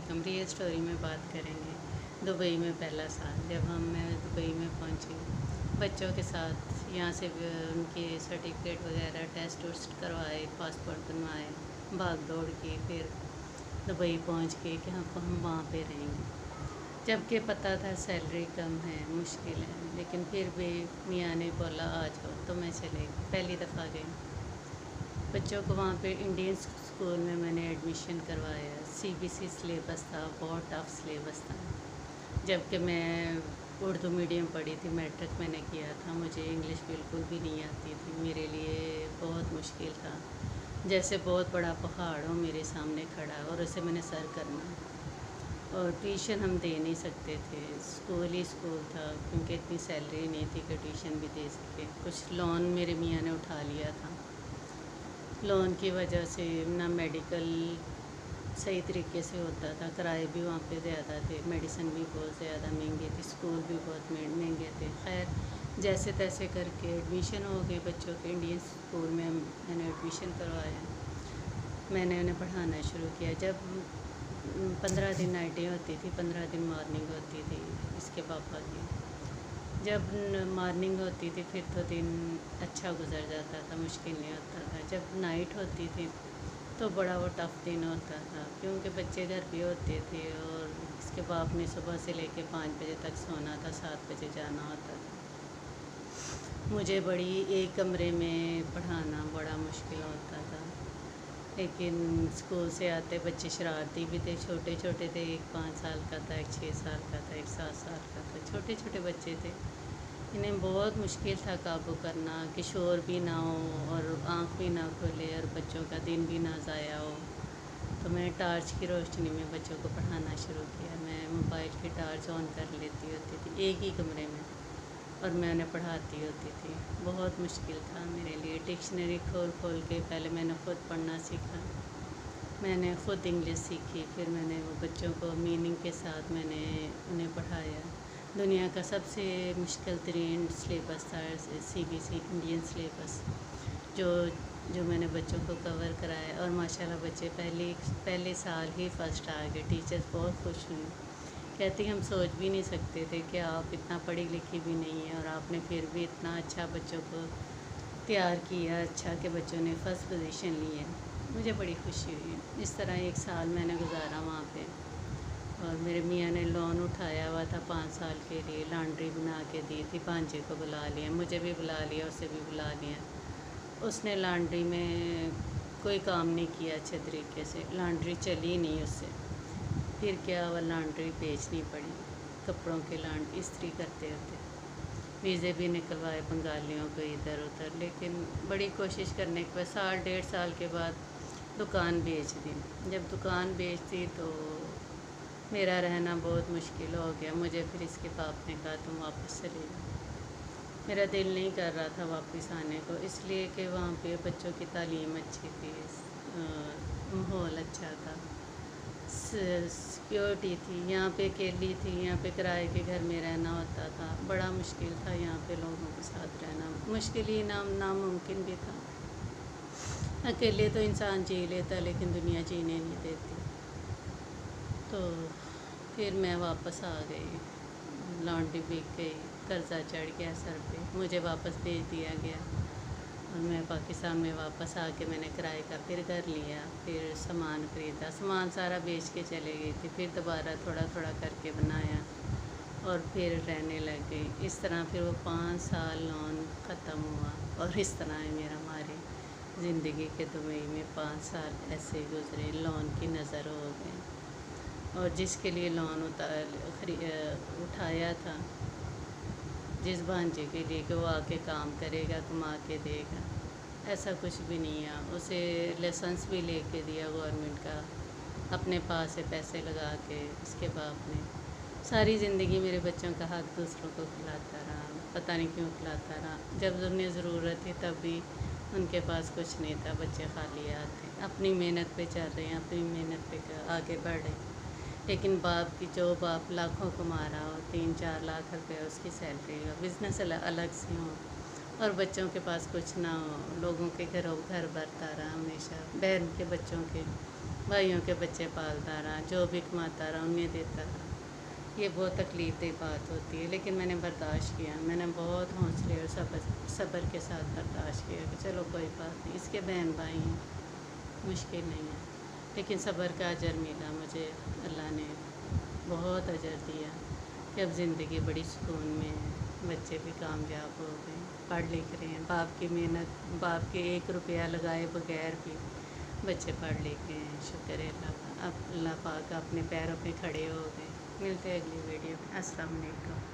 अलैकुम। Real story में बात करेंगे दुबई में पहला साल जब मैं दुबई में पहुंची बच्चों के साथ। यहाँ से उनके सर्टिफिकेट वगैरह टेस्ट वेस्ट करवाए, पासपोर्ट बनवाए, भाग दौड़ की, फिर दुबई पहुंच के कि हम वहाँ पे रहेंगे। जबकि पता था सैलरी कम है, मुश्किल है, लेकिन फिर भी मियाँ ने बोला आ जाओ, तो मैं चले गई। पहली दफ़ा गई। बच्चों को वहाँ पे इंडियन स्कूल में मैंने एडमिशन करवाया। सीबीएसई सिलेबस था, बहुत टफ सिलेबस था। जबकि मैं उर्दू मीडियम पढ़ी थी, मैट्रिक मैंने किया था, मुझे इंग्लिश बिल्कुल भी नहीं आती थी। मेरे लिए बहुत मुश्किल था, जैसे बहुत बड़ा पहाड़ हो मेरे सामने खड़ा और उसे मैंने सर करना। और ट्यूशन हम दे नहीं सकते थे, स्कूल ही स्कूल था, क्योंकि इतनी सैलरी नहीं थी कि ट्यूशन भी दे सके। कुछ लोन मेरे मियाँ ने उठा लिया था, लोन की वजह से ना मेडिकल सही तरीके से होता था, किराए भी वहाँ पे ज़्यादा थे, मेडिसिन भी बहुत ज़्यादा महंगी थी, स्कूल भी बहुत महंगे थे। खैर जैसे तैसे करके एडमिशन हो गई बच्चों के इंडियन स्कूल में। मैंने एडमिशन करवाया, मैंने उन्हें पढ़ाना शुरू किया। जब 15 दिन नाइटें होती थी, 15 दिन मॉर्निंग होती थी इसके पापा की। जब मॉर्निंग होती थी फिर तो दिन अच्छा गुजर जाता था, मुश्किल नहीं होता था। जब नाइट होती थी तो बड़ा वो टफ़ दिन होता था, क्योंकि बच्चे घर पे होते थे और इसके बाप ने सुबह से लेके 5 बजे तक सोना था, 7 बजे जाना होता था। मुझे बड़ी एक कमरे में पढ़ाना बड़ा मुश्किल होता था। लेकिन स्कूल से आते बच्चे शरारती भी थे, छोटे छोटे थे। एक 5 साल का था, एक 6 साल का था, एक 7 साल का था। छोटे छोटे बच्चे थे, इन्हें बहुत मुश्किल था काबू करना कि शोर भी ना हो और आँख भी ना खुले और बच्चों का दिन भी ना ज़ाया हो। तो मैं टार्च की रोशनी में बच्चों को पढ़ाना शुरू किया। मैं मोबाइल की टार्च ऑन कर लेती होती थी एक ही कमरे में, और मैं उन्हें पढ़ाती होती थी। बहुत मुश्किल था मेरे लिए। डिक्शनरी खोल खोल के पहले मैंने ख़ुद पढ़ना सीखा, मैंने ख़ुद इंग्लिश सीखी, फिर मैंने वो बच्चों को मीनिंग के साथ मैंने उन्हें पढ़ाया। दुनिया का सबसे मुश्किल तरीन सिलेबस था सीबीएसई इंडियन सिलेबस, जो जो मैंने बच्चों को कवर कराया। और माशाल्लाह बच्चे पहले साल ही फ़र्स्ट आ गए। टीचर्स बहुत खुश हुई, कहती हम सोच भी नहीं सकते थे कि आप इतना पढ़ी लिखी भी नहीं है और आपने फिर भी इतना अच्छा बच्चों को तैयार किया, अच्छा कि बच्चों ने फ़र्स्ट पोजीशन ली है। मुझे बड़ी खुशी हुई। इस तरह एक साल मैंने गुजारा वहाँ पे। और मेरे मियाँ ने लोन उठाया हुआ था 5 साल के लिए, लॉन्ड्री बना के दी थी। भांजे को बुला लिया, मुझे भी बुला लिया, उसे भी बुला लिया। उसने लॉन्ड्री में कोई काम नहीं किया अच्छे तरीके से, लॉन्ड्री चली नहीं उससे। फिर क्या हुआ, लॉन्ड्री बेचनी पड़ी, कपड़ों की लॉन्ड्री इस्त्री करते होते। वीज़े भी निकलवाए बंगालियों को इधर उधर, लेकिन बड़ी कोशिश करने के बाद साल 1.5 साल के बाद दुकान बेच दी। जब दुकान बेच दी तो मेरा रहना बहुत मुश्किल हो गया। मुझे फिर इसके बाप ने कहा तुम वापस चले जाओ। मेरा दिल नहीं कर रहा था वापस आने को, इसलिए कि वहाँ पे बच्चों की तालीम अच्छी थी, माहौल अच्छा था, सिक्योरिटी थी। यहाँ पे अकेली थी, यहाँ पे किराए के घर में रहना होता था। बड़ा मुश्किल था यहाँ पे लोगों के साथ रहना, मुश्किल ही नामुमकिन भी था। अकेले तो इंसान जी लेता, लेकिन दुनिया जीने नहीं देती। तो फिर मैं वापस आ गई, लॉन्ड्री बिक गई, कर्ज़ा चढ़ गया सर पे, मुझे वापस भेज दिया गया। और मैं पाकिस्तान में वापस आके मैंने किराए का फिर घर लिया, फिर सामान ख़रीदा, सामान सारा बेच के चले गई थी। फिर दोबारा थोड़ा थोड़ा करके बनाया और फिर रहने लग गई। इस तरह फिर वो 5 साल लोन ख़त्म हुआ और इस तरह मेरा हमारी ज़िंदगी के दुबई में 5 साल ऐसे गुज़रे, लोन की नज़र हो गए। और जिसके लिए लोन उठाया था, जिस भांजे के लिए कि वो आके काम करेगा, कमा के देगा, ऐसा कुछ भी नहीं है। उसे लाइसेंस भी लेके दिया गवर्नमेंट का, अपने पास से पैसे लगा के। इसके बाप ने सारी ज़िंदगी मेरे बच्चों का हक दूसरों को खिलाता रहा, पता नहीं क्यों खिलाता रहा। जब उन्हें ज़रूरत थी तब भी उनके पास कुछ नहीं था, बच्चे खाली आते। अपनी मेहनत पे चल रहे हैं, अपनी मेहनत पे आगे बढ़ रहे हैं। लेकिन बाप की, जो बाप लाखों कमा रहा हो, 3-4 लाख रुपए उसकी सैलरी हो, बिज़नेस अलग से हो, और बच्चों के पास कुछ ना हो, लोगों के घर भरता रहा हमेशा, बहन के बच्चों के। بھائیوں کے بچے پالتا رہا، جو بھی کماتا رہا انہیں دیتا رہا۔ یہ بہت تکلیف دہ بات ہوتی ہے، لیکن میں نے برداشت کیا، میں نے بہت حوصلے اور صبر کے ساتھ برداشت کیا کہ چلو کوئی بات نہیں، اس کے بہن بھائی ہیں، مشکل نہیں ہے، لیکن صبر کا اجر ملا مجھے، اللہ نے بہت اجر دیا کہ اب زندگی بڑی سکون میں ہے، بچے بھی کامیاب ہو گئے، پڑھ لکھ رہے ہیں، باپ کی محنت، باپ کے 1 روپیہ لگائے بغیر بھی بچے پڑھ لکھ گئے ہیں، شکر ہے اللہ کا، اب اللہ پاک اپنے پیروں پہ کھڑے ہو گئے۔ ملتے ہیں اگلی ویڈیو میں، السلام علیکم۔